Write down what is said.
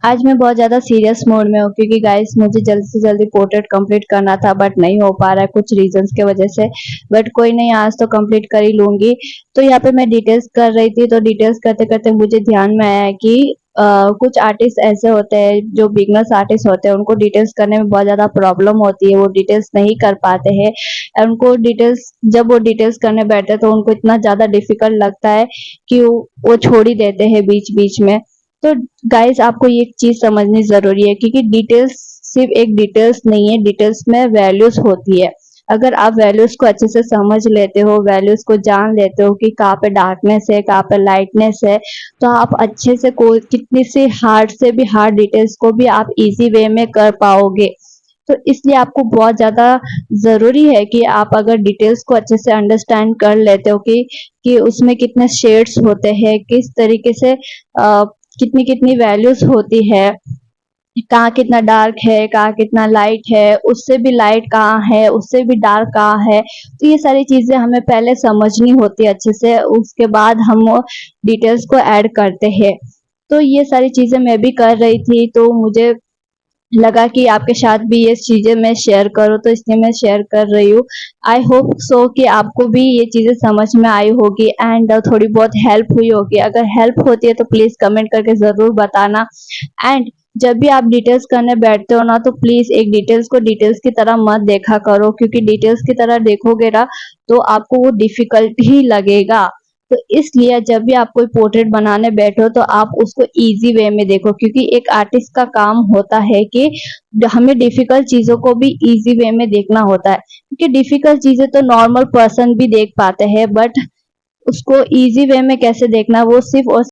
आज मैं बहुत ज़्यादा सीरियस मोड में हूँ क्योंकि गाइस मुझे जल्द से जल्दी पोर्ट्रेट कंप्लीट करना था बट नहीं हो पा रहा है कुछ रीजंस के वजह से। बट कोई नहीं, आज तो कंप्लीट कर ही लूँगी। तो यहाँ पे मैं डिटेल्स कर रही थी, तो डिटेल्स करते-करते मुझे ध्यान में आया कि कुछ आर्टिस्ट ऐसे होते हैं जो बिगिनर्स आर्टिस्ट होते हैं, उनको डिटेल्स करने में बहुत ज़्यादा प्रॉब्लम होती है, वो डिटेल्स नहीं कर पाते हैं। उनको डिटेल्स जब वो डिटेल्स करने बैठते हैं तो उनको इतना ज़्यादा डिफ़िकल्ट लगता है कि वो छोड़ ही देते हैं बीच-बीच में। तो गाइस आपको ये चीज़ समझनी ज़रूरी है क्योंकि डिटेल्स सिर्फ़ एक डिटेल्स नहीं है, डिटेल्स में वैल्यूज़ होती है। अगर आप वैल्यूज़ को अच्छे से समझ लेते हो, वैल्यूज़ को जान लेते हो कि कहाँ पे डार्कनेस है, कहाँ पे लाइटनेस है, तो आप अच्छे से कोई कितनी सी हार्ड से भी हार्ड डिटेल्स को भी आप ईज़ी वे में कर पाओगे। तो इसलिए आपको बहुत ज़्यादा ज़रूरी है कि आप अगर डिटेल्स को अच्छे से अंडरस्टैंड कर लेते हो कि उसमें कितने शेड्स होते हैं, किस तरीके से कितनी-कितनी वैल्यूज़ होती है, कहाँ कितना डार्क है, कहाँ कितना लाइट है, उससे भी लाइट कहाँ है, उससे भी डार्क कहाँ है। तो ये सारी चीज़ें हमें पहले समझनी होती है अच्छे से, उसके बाद हम वो डिटेल्स को ऐड करते हैं। तो ये सारी चीज़ें मैं भी कर रही थी, तो मुझे लगा कि आपके साथ भी ये चीज़ें मैं शेयर करूँ, तो इसलिए मैं शेयर कर रही हूँ। आई होप सो कि आपको भी ये चीज़ें समझ में आई होगी एंड थोड़ी बहुत हेल्प हुई होगी। अगर हेल्प होती है तो प्लीज़ कमेंट करके ज़रूर बताना। एंड जब भी आप डिटेल्स करने बैठते हो ना, तो प्लीज़ एक डिटेल्स को डिटेल्स की तरह मत देखा करो, क्योंकि डिटेल्स की तरह देखोगे ना तो आपको वो डिफ़िकल्ट ही लगेगा। तो इसलिए जब भी आप कोई पोर्ट्रेट बनाने बैठो तो आप उसको ईज़ी वे में देखो, क्योंकि एक आर्टिस्ट का काम होता है कि हमें डिफ़िकल्ट चीज़ों को भी ईज़ी वे में देखना होता है। क्योंकि डिफ़िकल्ट चीज़ें तो नॉर्मल पर्सन भी देख पाते हैं, बट उसको ईज़ी वे में कैसे देखना है वो सिर्फ़ और